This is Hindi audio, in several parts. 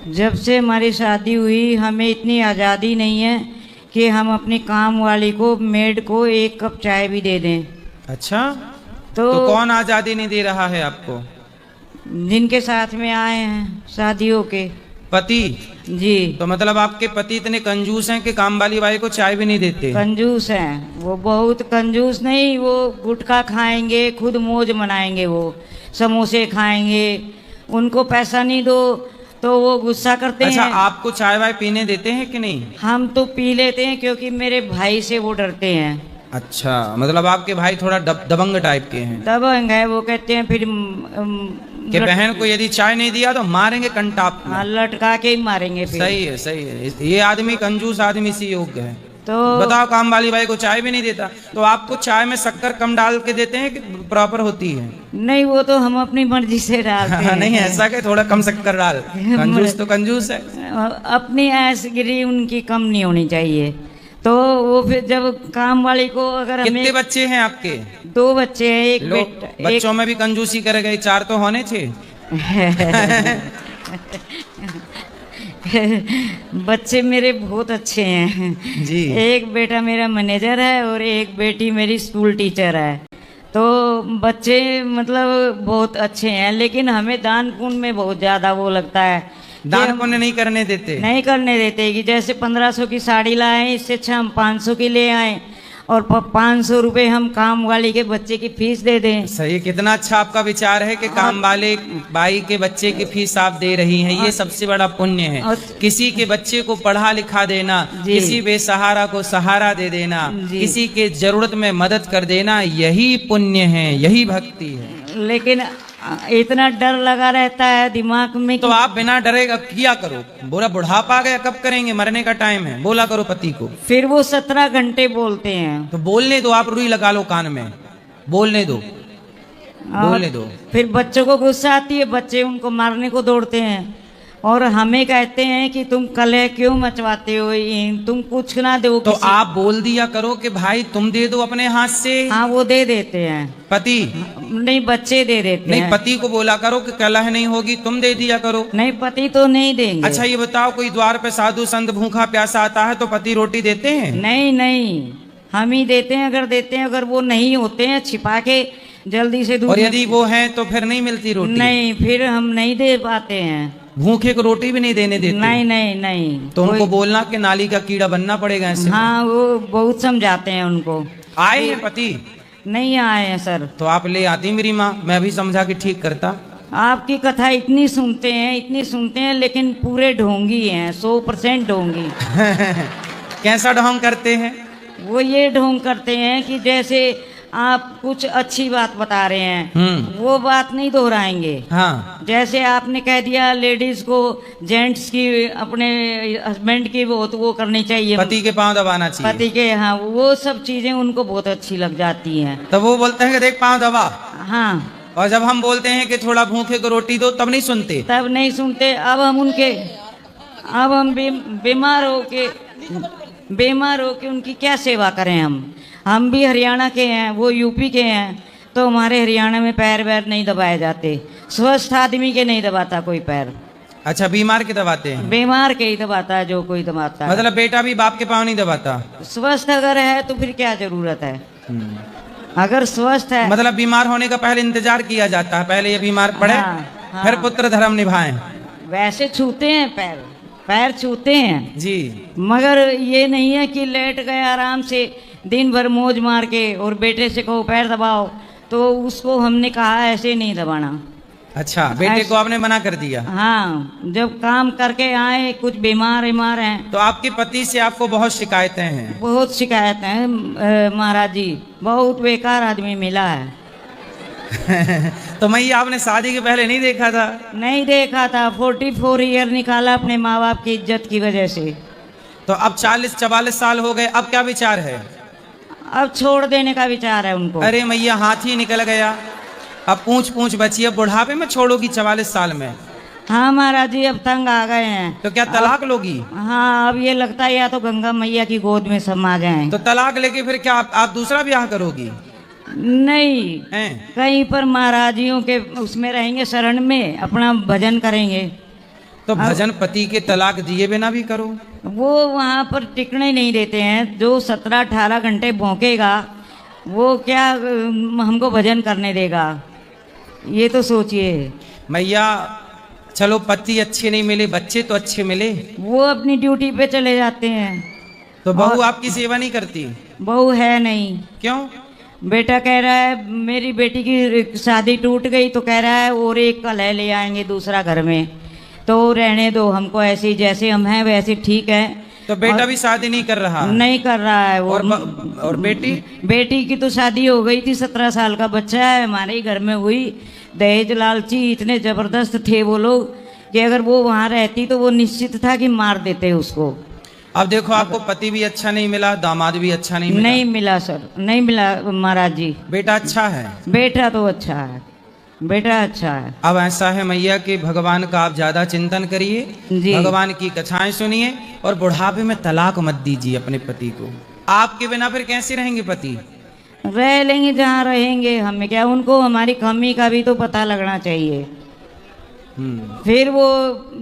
जब से हमारी शादी हुई हमें इतनी आज़ादी नहीं है कि हम अपनी काम वाली को, मेड को, एक कप चाय भी दे दें। अच्छा, तो कौन आजादी नहीं दे रहा है आपको? जिनके साथ में आए हैं शादियों के पति। जी। तो मतलब आपके पति इतने कंजूस हैं कि काम वाली बाई को चाय भी नहीं देते? कंजूस हैं वो, बहुत कंजूस नहीं, वो गुटखा खाएंगे, खुद मौज मनाएंगे, वो समोसे खाएंगे, उनको पैसा नहीं दो तो वो गुस्सा करते अच्छा, हैं। आपको चाय वाय पीने देते हैं कि नहीं? हम तो पी लेते हैं क्योंकि मेरे भाई से वो डरते हैं। अच्छा, मतलब आपके भाई थोड़ा दबंग टाइप के हैं? दबंग है, वो कहते हैं फिर कि बहन को यदि चाय नहीं दिया तो मारेंगे कंटाप में। हाँ, लटका के ही मारेंगे फिर। सही है, सही है। ये आदमी कंजूस आदमी सी योग्य है। तो बताओ, काम वाली बाई को चाय भी नहीं देता, तो आपको चाय में शक्कर कम डाल के देते हैं कि प्रॉपर होती है? नहीं, वो तो हम अपनी मर्जी से डालते हैं। नहीं, ऐसा कि थोड़ा कम शक्कर डाल। कंजूस तो कंजूस है। अपनी ऐशगिरी उनकी कम नहीं होनी चाहिए। तो वो फिर जब काम वाली को अगर कितने हमें बच्चे हैं आपके? 2 बच्चे हैं, एक लो, बेटा। बच्चों में भी कंजूसी कर गए, 4 तो होने थे। बच्चे मेरे बहुत अच्छे हैं जी। एक बेटा मेरा मैनेजर है और एक बेटी मेरी स्कूल टीचर है। तो बच्चे मतलब बहुत अच्छे हैं, लेकिन हमें दान पुण्य में बहुत ज़्यादा वो लगता है। दान पुण्य नहीं करने देते? नहीं करने देते कि जैसे 1500 की साड़ी लाए, इससे अच्छा हम 500 की ले आए और 500 रुपये हम काम वाली के बच्चे की फीस दे दें। सही, कितना अच्छा आपका विचार है कि काम वाले बाई के बच्चे की फीस आप दे रही हैं। ये सबसे बड़ा पुण्य है। किसी के बच्चे को पढ़ा लिखा देना, किसी बेसहारा को सहारा दे देना, किसी के जरूरत में मदद कर देना, यही पुण्य है, यही भक्ति है। लेकिन इतना डर लगा रहता है दिमाग में। तो आप बिना डरे किया करो। बोला बुढ़ापा आ गया, कब करेंगे, मरने का टाइम है, बोला करो पति को। फिर वो 17 घंटे बोलते हैं। तो बोलने दो, आप रुई लगा लो कान में, बोलने दो, बोलने दो। फिर बच्चों को गुस्सा आती है, बच्चे उनको मारने को दौड़ते हैं और हमें कहते हैं कि तुम कलह क्यों मचवाते हो, तुम कुछ ना दो। तो आप बोल दिया करो कि भाई तुम दे दो अपने हाथ से। हाँ, वो दे देते हैं। पति नहीं, बच्चे दे देते नहीं, हैं। पति को बोला करो कि कलह नहीं होगी, तुम दे दिया करो। नहीं, पति तो नहीं देंगे। अच्छा, ये बताओ, कोई द्वार पे साधु संत भूखा प्यासा आता है तो पति रोटी देते हैं? नहीं नहीं, हम ही देते हैं। अगर देते हैं, अगर वो नहीं होते हैं छिपा के जल्दी से दूध। और यदि वो हैं तो फिर नहीं मिलती रोटी? नहीं, फिर हम नहीं दे पाते हैं। भूखे को रोटी भी नहीं देने देते? नहीं नहीं नहीं। तो उनको बोलना कि नाली का कीड़ा बनना पड़ेगा ऐसे। हाँ, वो बहुत समझाते हैं उनको। आए हैं पति? नहीं आए हैं सर। तो आप ले आती मेरी माँ, मैं भी समझा कि ठीक करता। आपकी कथा इतनी सुनते हैं, इतनी सुनते हैं, लेकिन पूरे ढोंगी हैं, 100% ढोंगी। कैसा ढोंग करते हैं? वो ये ढोंग करते हैं कि जैसे आप कुछ अच्छी बात बता रहे हैं, वो बात नहीं दोहराएंगे। हाँ। जैसे आपने कह दिया लेडीज को जेंट्स की, अपने हस्बैंड की बहुत वो करनी चाहिए, पति के पांव दबाना चाहिए। पति के, हाँ, वो सब चीजें उनको बहुत अच्छी लग जाती हैं। तब वो बोलते हैं कि देख पांव दबा। हाँ। और जब हम बोलते हैं कि थोड़ा भूखे को रोटी दो, तब नहीं सुनते? तब नहीं सुनते। अब हम बीमार हो के उनकी क्या सेवा करें? हम भी हरियाणा के हैं, वो यूपी के हैं, तो हमारे हरियाणा में पैर वैर नहीं दबाए जाते। स्वस्थ आदमी के नहीं दबाता कोई पैर। अच्छा, बीमार के दबाते हैं? बीमार के ही दबाता है, जो कोई दबाता है। मतलब बेटा भी बाप के पाँव नहीं दबाता? स्वस्थ अगर है तो फिर क्या जरूरत है? अगर स्वस्थ है, मतलब बीमार होने का पहले इंतजार किया जाता है, पहले ये बीमार पड़े, हाँ। फिर पुत्र धर्म निभाएं। वैसे छूते हैं, पैर छूते हैं जी। मगर ये नहीं है कि लेट गए आराम से दिन भर मौज मार के और बेटे से कहो पैर दबाओ, तो उसको हमने कहा ऐसे नहीं दबाना। अच्छा, बेटे को आपने मना कर दिया? हाँ, जब काम करके आए, कुछ बीमार हैं। तो आपके पति से आपको बहुत शिकायतें हैं? बहुत शिकायतें हैं महाराज जी, बहुत बेकार आदमी मिला है। तो मैं आपने शादी के पहले नहीं देखा था? नहीं देखा था, 44 ईयर निकाला अपने माँ बाप की इज्जत की वजह से। तो अब 40-44 साल हो गए, अब क्या विचार है? अब छोड़ देने का विचार है उनको। अरे मैया, हाथी निकल गया, अब पूछ बची, अब बुढ़ापे में छोड़ोगी 44 साल में? हाँ महाराज जी, अब तंग आ गए हैं। तो क्या तलाक लोगी? हाँ, अब ये लगता है या तो गंगा मैया की गोद में समा जाएं। तो तलाक लेके फिर क्या आप दूसरा ब्याह करोगी? नहीं, कहीं पर महाराजियों के उसमें रहेंगे, शरण में अपना भजन करेंगे। तो भजन पति के तलाक दिए बिना भी करो। वो वहाँ पर टिकने नहीं देते हैं। जो 17-18 घंटे भौंकेगा वो क्या हमको भजन करने देगा? ये तो सोचिए। मैया चलो पति अच्छे नहीं मिले, बच्चे तो अच्छे मिले, वो अपनी ड्यूटी पे चले जाते हैं। तो बहू आपकी सेवा नहीं करती? बहू है नहीं। क्यों? बेटा कह रहा है, मेरी बेटी की शादी टूट गई तो कह रहा है और एक कलह ले आएंगे दूसरा घर में, तो रहने दो हमको ऐसे ही, जैसे हम हैं वैसे ठीक है। तो बेटा भी शादी नहीं कर रहा? नहीं कर रहा है वो। और बेटी? बेटी की तो शादी हो गई थी, 17 साल का बच्चा है, हमारे ही घर में हुई। दहेज लालची इतने जबरदस्त थे वो लोग कि अगर वो वहाँ रहती तो वो निश्चित था कि मार देते उसको। अब देखो आपको पति भी अच्छा नहीं मिला, दामाद भी अच्छा नहीं मिला। नहीं मिला सर, नहीं मिला महाराज जी। बेटा अच्छा है? बेटा तो अच्छा है, बेटा अच्छा है। अब ऐसा है मैया कि भगवान का आप ज्यादा चिंतन करिए, जी। भगवान की कथाएं सुनिए और बुढ़ापे में तलाक मत दीजिए अपने पति को। आपके बिना फिर कैसे रहेंगे पति? रह लेंगे जहाँ रहेंगे, हमें क्या, उनको हमारी कमी का भी तो पता लगना चाहिए। फिर वो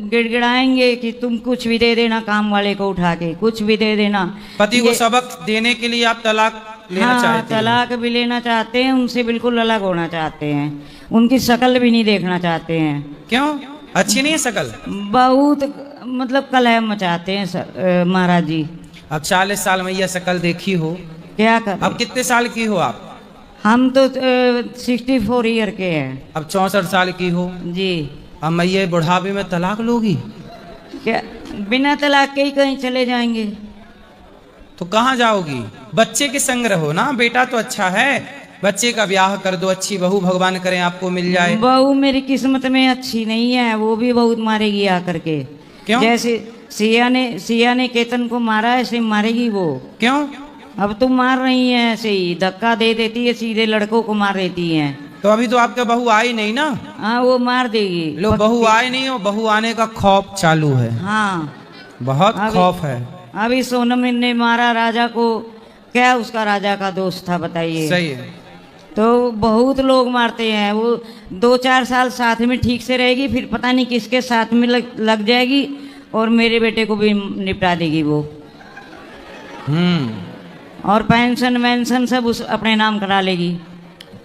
गिड़गिड़ाएंगे कि तुम कुछ भी दे देना, काम वाले को उठा के कुछ भी दे देना। पति को सबक देने के लिए आप तलाक लेना चाहते हैं? तलाक भी लेना चाहते हैं, उनसे बिल्कुल अलग होना चाहते हैं, उनकी शक्ल भी नहीं देखना चाहते हैं। क्यों? अच्छी नहीं है शक्ल? बहुत मतलब कलह मचाते हैं सर महाराज जी। अब 40 साल मैया शक्ल देखी हो, क्या कर। अब कितने साल की हो आप? हम तो 64 ईयर के हैं। अब 64 साल की हो जी। अब मैया बुढ़ापे में तलाक लोगी? क्या बिना तलाक के ही कहीं चले जाएंगे? तो कहाँ जाओगी? बच्चे के संग रहो ना, बेटा तो अच्छा है, बच्चे का ब्याह कर दो, अच्छी बहू भगवान करे आपको मिल जाए। बहू मेरी किस्मत में अच्छी नहीं है, वो भी बहुत मारेगी आकर के। क्यों? जैसे सिया ने केतन को मारा ऐसे मारेगी वो। क्यों? अब तुम मार रही हैं ऐसे ही, धक्का दे देती है, सीधे लड़कों को मार देती हैं। तो अभी तो आपका बहू आई नहीं ना? हाँ वो मार देगी। लो बहू आए नहीं हो, बहू आने का खौफ चालू है। हाँ बहुत खौफ है। अभी सोनम ने मारा राजा को, क्या उसका राजा का दोस्त था बताइए? सही है। तो बहुत लोग मारते हैं। वो 2-4 साल साथ में ठीक से रहेगी, फिर पता नहीं किसके साथ में लग जाएगी और मेरे बेटे को भी निपटा देगी वो। और पेंशन वेंशन सब उस अपने नाम करा लेगी।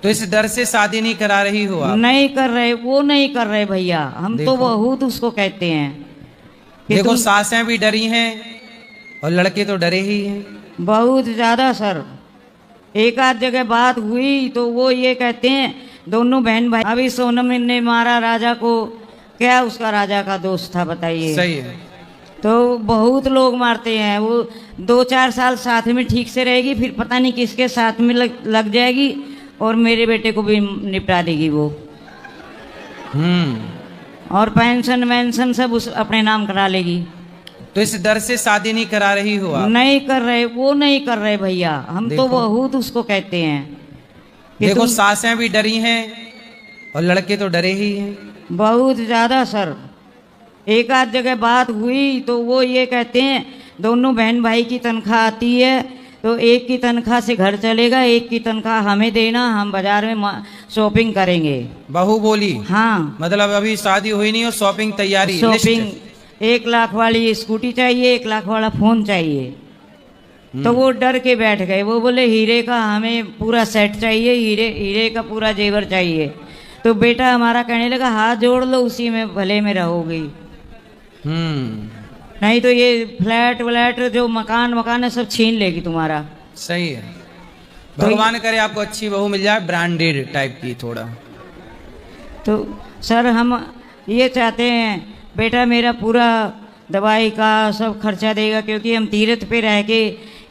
तो इस डर से शादी नहीं करा रही हो आप? नहीं कर रहे, वो नहीं कर रहे भैया, हम तो बहुत उसको कहते हैं। देखो सासें भी डरी हैं और लड़के तो डरे ही हैं। बहुत ज्यादा सर। एक आध जगह बात हुई तो वो ये कहते हैं, दोनों बहन भाई। अभी सोनम ने मारा राजा को, क्या उसका राजा का दोस्त था बताइए? सही है। तो बहुत लोग मारते हैं। वो 2-4 साल साथ में ठीक से रहेगी, फिर पता नहीं किसके साथ में लग जाएगी और मेरे बेटे को भी निपटा देगी वो। और पेंशन वेंशन सब उस अपने नाम करा लेगी। तो इस डर से शादी नहीं करा रही हो आप? नहीं कर रहे, वो नहीं कर रहे भैया, हम तो बहुत उसको कहते हैं। देखो सासें भी डरी हैं और लड़के तो डरे ही हैं। बहुत ज्यादा सर। एक आध जगह बात हुई तो वो ये कहते हैं, दोनों बहन भाई की तनख्वाह आती है तो एक की तनख्वाह से घर चलेगा, एक की तनख्वाह हमें देना, हम बाजार में शॉपिंग करेंगे। बहू बोली? हाँ। मतलब अभी शादी हुई नहीं और शॉपिंग तैयारी? शॉपिंग 1 लाख वाली स्कूटी चाहिए, 1 लाख वाला फोन चाहिए। तो वो डर के बैठ गए। वो बोले हीरे का हमें पूरा सेट चाहिए, हीरे का पूरा जेवर चाहिए। तो बेटा हमारा कहने लगा, हाथ जोड़ लो, उसी में भले में रहोगी। नहीं तो ये फ्लैट व्लैट जो मकान है सब छीन लेगी तुम्हारा। सही है। भगवान करे आपको अच्छी बहू मिल जाए, ब्रांडेड टाइप की थोड़ा। तो सर हम ये चाहते हैं, बेटा मेरा पूरा दवाई का सब खर्चा देगा, क्योंकि हम तीर्थ पे रह के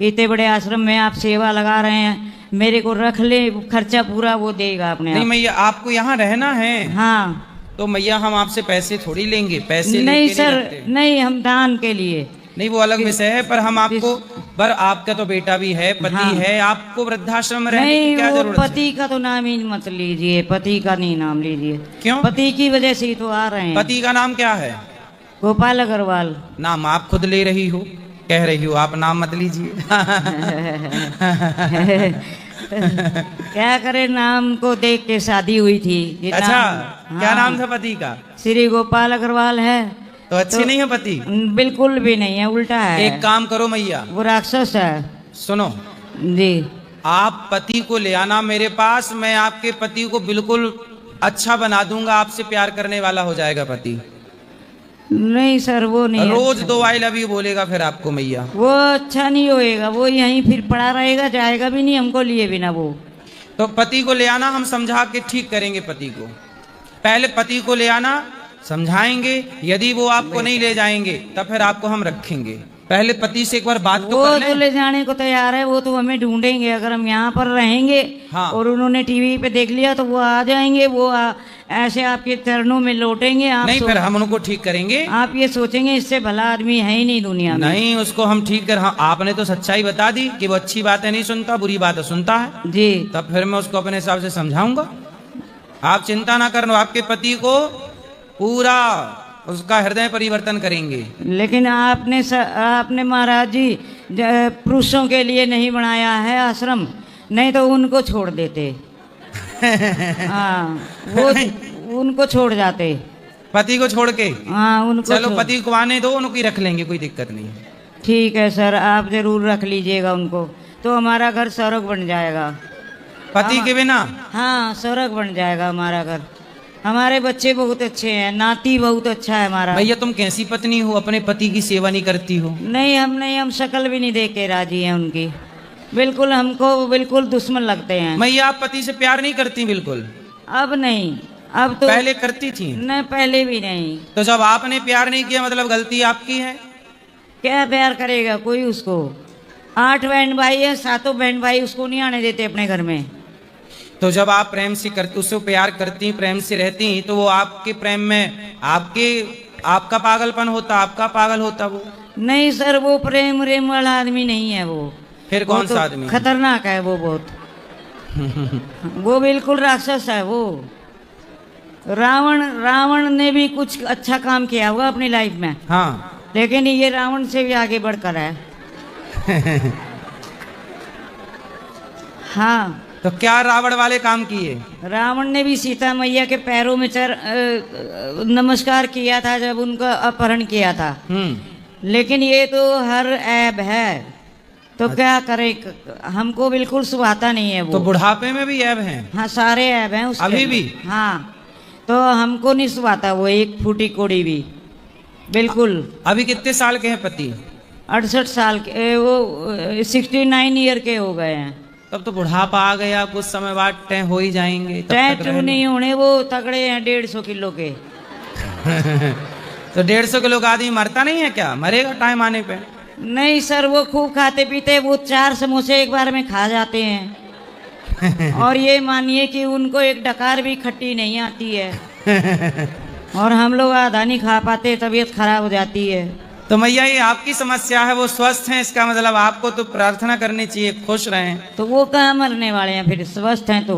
इतने बड़े आश्रम में आप सेवा लगा रहे हैं, मेरे को रख ले, खर्चा पूरा वो देगा अपने। नहीं मैया आपको यहाँ रहना है? हाँ। तो मैया हम आपसे पैसे थोड़ी लेंगे, पैसे नहीं सर, नहीं, हम दान के लिए। नहीं वो अलग विषय है, पर हम आपको, पर आपका तो बेटा भी है, पति है, आपको वृद्धाश्रम में रहने की क्या जरूरत है? पति का तो नाम ही मत लीजिए, पति का नहीं नाम लीजिए। क्यों? पति की वजह से ही तो आ रहे हैं। पति का नाम क्या है? गोपाल अग्रवाल। नाम आप खुद ले रही हो, कह रही हो, आप नाम मत लीजिए। क्या करे, नाम को देख के शादी हुई थी। अच्छा, क्या नाम था पति का? श्री गोपाल अग्रवाल है। तो अच्छे नहीं है पति? बिल्कुल भी नहीं है, उल्टा है। एक काम करो मैया, वो राक्षस है। सुनो, जी आप पति को ले आना मेरे पास, मैं आपके पति को बिल्कुल अच्छा बना दूंगा, आपसे प्यार करने वाला हो जाएगा पति। नहीं सर, वो नहीं रोज अच्छा। 2 आई लव यू बोलेगा फिर आपको मैया। वो अच्छा नहीं होएगा, वो यहीं फिर पड़ा रहेगा, जाएगा भी नहीं हमको लिए बिना। वो तो पति को ले आना, हम समझा के ठीक करेंगे पति को। पहले पति को ले आना, समझाएंगे, यदि वो आपको नहीं ले जाएंगे तब फिर आपको हम रखेंगे। पहले पति से एक बार बात तो वो कर तो लें। ले जाने को तैयार है, वो तो हमें ढूंढेंगे। अगर हम यहाँ पर रहेंगे हाँ। और उन्होंने टीवी पे देख लिया तो वो आ जाएंगे। वो ऐसे आपके चरणों में लौटेंगे। आप नहीं, फिर हम उनको ठीक करेंगे। आप ये सोचेंगे इससे भला आदमी है ही नहीं दुनिया में। नहीं, उसको हम ठीक कर, हाँ, आपने तो सच्चाई बता दी कि वो अच्छी बातें नहीं सुनता, बुरी बातें सुनता है। जी तब फिर मैं उसको अपने हिसाब से समझाऊंगा। आप चिंता ना करना, आपके पति को पूरा उसका हृदय परिवर्तन करेंगे। लेकिन आपने महाराज जी पुरुषों के लिए नहीं बनाया है आश्रम, नहीं तो उनको छोड़ देते। हाँ, वो उनको छोड़ जाते, पति को छोड़ के। हाँ उनको चलो छोड़। पति को आने दो, उनको ही रख लेंगे, कोई दिक्कत नहीं है। ठीक है सर, आप जरूर रख लीजिएगा उनको, तो हमारा घर स्वर्ग बन जाएगा। पति के बिना? हाँ, स्वर्ग बन जाएगा हमारा घर। हमारे बच्चे बहुत अच्छे हैं, नाती बहुत अच्छा है हमारा। भैया तुम कैसी पत्नी हो, अपने पति की सेवा नहीं करती हो? नहीं, हम शक्ल भी नहीं देख के राजी हैं उनकी। बिल्कुल हमको बिल्कुल दुश्मन लगते हैं। भैया आप पति से प्यार नहीं करती बिल्कुल? अब नहीं, अब तो पहले करती थी? नहीं, पहले भी नहीं। तो जब आपने प्यार नहीं किया मतलब गलती आपकी है? क्या प्यार करेगा कोई उसको? 8 बहन भाई है, 7 बहन भाई उसको नहीं आने देते अपने घर में। तो जब आप प्रेम से करती, उससे प्यार करती, प्रेम से रहती, तो वो आपके प्रेम में आपका पागलपन होता, आपका पागल होता वो? नहीं सर, वो प्रेम रेम वाला आदमी नहीं है वो। फिर वो कौन तो सा आदमी है? खतरनाक है वो बहुत। वो बिल्कुल राक्षस है वो। रावण ने भी कुछ अच्छा काम किया होगा अपनी लाइफ में। हाँ। लेकिन ये रावण से भी आगे बढ़कर है। हाँ, तो क्या रावण वाले काम किए? रावण ने भी सीता मैया के पैरों में नमस्कार किया था जब उनका अपहरण किया था। लेकिन ये तो हर ऐब है, तो क्या करे, हमको बिल्कुल सुहाता नहीं है वो। तो बुढ़ापे में भी ऐब हैं? हाँ, सारे ऐब हैं उसके। अभी भी? हाँ, तो हमको नहीं सुहाता वो एक फूटी कोड़ी भी, बिल्कुल। अभी कितने साल के हैं पति? 68 साल के, वो 69 ईयर के हो गए हैं। तब तो बुढ़ापा आ गया, कुछ समय बाद तय हो ही जाएंगे। तब तक टैटू नहीं होने, वो तगड़े हैं 150 किलो के। तो 150 किलो का आदमी मरता नहीं है क्या? मरेगा टाइम आने पे। नहीं सर, वो खूब खाते पीते, वो 4 समोसे एक बार में खा जाते हैं। और ये मानिए कि उनको एक डकार भी खट्टी नहीं आती है। और हम लोग आधा नहीं खा पाते, तबीयत खराब हो जाती है। तो मैया ये आपकी समस्या है, वो स्वस्थ हैं, इसका मतलब आपको तो प्रार्थना करनी चाहिए, खुश रहें। तो वो कहाँ मरने वाले हैं फिर? स्वस्थ हैं तो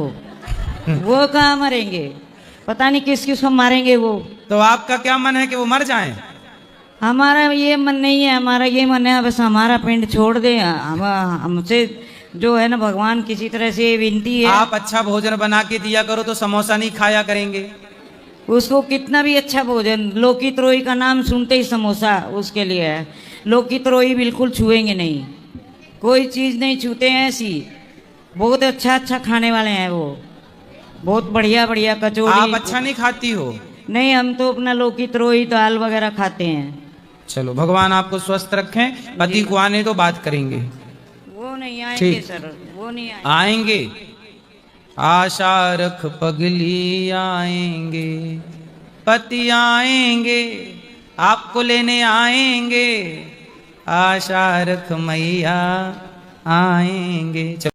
वो कहाँ मरेंगे? पता नहीं किस किस को मारेंगे वो। तो आपका क्या मन है कि वो मर जाएं? हमारा ये मन नहीं है, हमारा ये मन है बस हमारा पिंड छोड़ दे। हमसे जो है ना, भगवान किसी तरह से विनती है। आप अच्छा भोजन बना के दिया करो तो समोसा नहीं खाया करेंगे। उसको कितना भी अच्छा भोजन, लौकी त्रोई का नाम सुनते ही समोसा उसके लिए है। लौकी त्रोई बिल्कुल छुएंगे नहीं, कोई चीज़ नहीं छूते हैं ऐसी। बहुत अच्छा अच्छा खाने वाले हैं वो, बहुत बढ़िया बढ़िया कचौड़ी। आप अच्छा नहीं खाती हो? नहीं, हम तो अपना लौकी त्रोई दाल वगैरह खाते हैं। चलो, भगवान आपको स्वस्थ रखें। पति को आने तो बात करेंगे। वो नहीं आएंगे ठीक। सर, वो नहीं आएंगे। आशा रख पगली आएंगे, पति आएंगे, आपको लेने आएंगे। आशा रख मैया आएंगे।